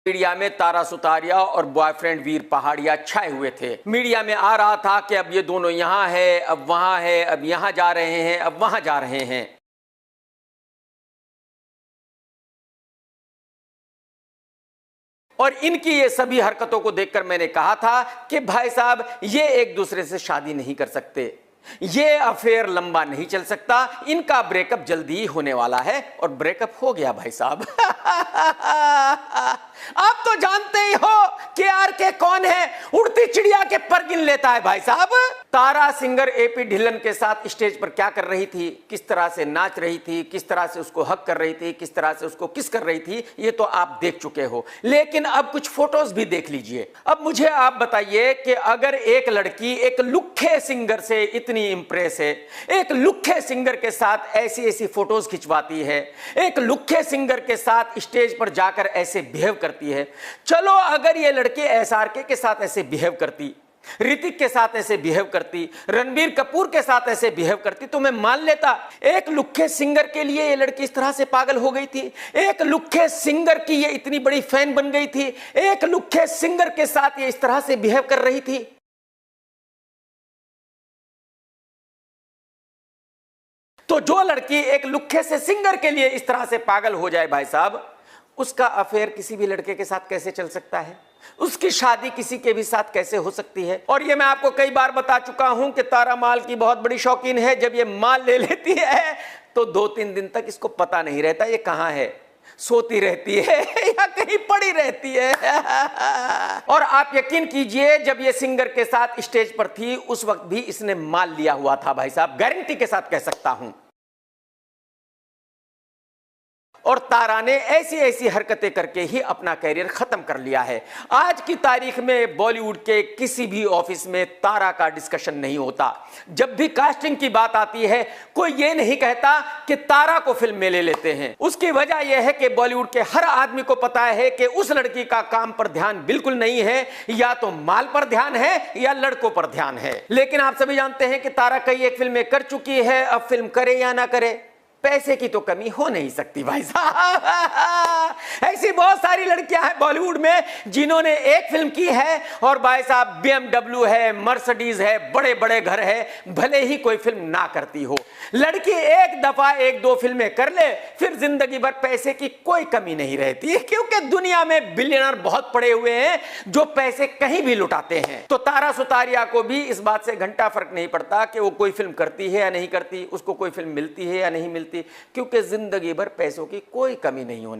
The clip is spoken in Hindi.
मीडिया में तारा सुतारिया और बॉयफ्रेंड वीर पहाड़िया छाए हुए थे। मीडिया में आ रहा था कि अब ये दोनों यहां है, अब वहां है, अब यहां जा रहे हैं, अब वहां जा रहे हैं। और इनकी ये सभी हरकतों को देखकर मैंने कहा था कि भाई साहब ये एक दूसरे से शादी नहीं कर सकते, ये अफेयर लंबा नहीं चल सकता, इनका ब्रेकअप जल्दी ही होने वाला है। और ब्रेकअप हो गया भाई साहब। आप तो जानते ही हो कि आरके कौन है, उड़ती चिड़िया के पर गिन लेता है भाई साहब। तारा सिंगर एपी ढिल्लन के साथ स्टेज पर क्या कर रही थी, किस तरह से नाच रही थी, किस तरह से उसको हक कर रही थी, किस तरह से उसको किस कर रही थी, ये तो आप देख चुके हो। लेकिन अब कुछ फोटोज भी देख लीजिए। अब मुझे आप बताइए कि अगर एक लड़की एक लुक्खे सिंगर से इतनी इंप्रेस है, एक लुक्खे सिंगर के साथ ऐसी ऐसी फोटोज खिंचवाती है, एक लुक्खे सिंगर के साथ स्टेज पर जाकर ऐसे बिहेव करती है, चलो अगर ये लड़की एसआरके के साथ ऐसे बिहेव करती, ऋतिक के साथ ऐसे बिहेव करती, रणबीर कपूर के साथ ऐसे बिहेव करती, तो मैं मान लेता। एक लुक्खे सिंगर के लिए ये लड़की इस तरह से पागल हो गई थी, एक लुक्खे सिंगर की ये इतनी बड़ी फैन बन गई थी, एक लुक्खे सिंगर के साथ ये इस तरह से बिहेव कर रही थी। तो जो लड़की एक लुक्खे से सिंगर के लिए इस तरह से पागल हो जाए भाई साहब, उसका अफेयर किसी भी लड़के के साथ कैसे चल सकता है, उसकी शादी किसी के भी साथ कैसे हो सकती है। और ये मैं आपको कई बार बता चुका हूं कि तारा माल की बहुत बड़ी शौकीन है। जब ये माल ले लेती है तो 2-3 दिन तक इसको पता नहीं रहता ये कहां है, सोती रहती है या कहीं पड़ी रहती है। और आप यकीन कीजिए, जब ये सिंगर के साथ स्टेज पर थी उस वक्त भी इसने माल लिया हुआ था भाई साहब, गारंटी के साथ कह सकता हूं। और तारा ने ऐसी ऐसी हरकतें करके ही अपना कैरियर खत्म कर लिया है। आज की तारीख में बॉलीवुड के किसी भी ऑफिस में तारा का डिस्कशन नहीं होता। जब भी कास्टिंग की बात आती है कोई ये नहीं कहता कि तारा को फिल्म में ले लेते हैं। उसकी वजह यह है कि बॉलीवुड के हर आदमी को पता है कि उस लड़की का काम पर ध्यान बिल्कुल नहीं है, या तो माल पर ध्यान है या लड़कों पर ध्यान है। लेकिन आप सभी जानते हैं कि तारा कई एक फिल्में कर चुकी है, अब फिल्म करे या ना करे पैसे की तो कमी हो नहीं सकती भाई साहब। ऐसी बहुत सारी लड़कियां हैं बॉलीवुड में जिन्होंने एक फिल्म की है और भाई साहब BMW है, मर्सिडीज है, बड़े बड़े घर है, भले ही कोई फिल्म ना करती हो। लड़की एक दफा 1-2 फिल्में कर ले फिर जिंदगी भर पैसे की कोई कमी नहीं रहती, क्योंकि दुनिया में बिलियनर बहुत पड़े हुए हैं जो पैसे कहीं भी लुटाते हैं। तो तारा सुतारिया को भी इस बात से घंटा फर्क नहीं पड़ता कि वो कोई फिल्म करती है या नहीं करती, उसको कोई फिल्म मिलती है या नहीं मिलती, क्योंकि जिंदगी भर पैसों की कोई कमी नहीं होने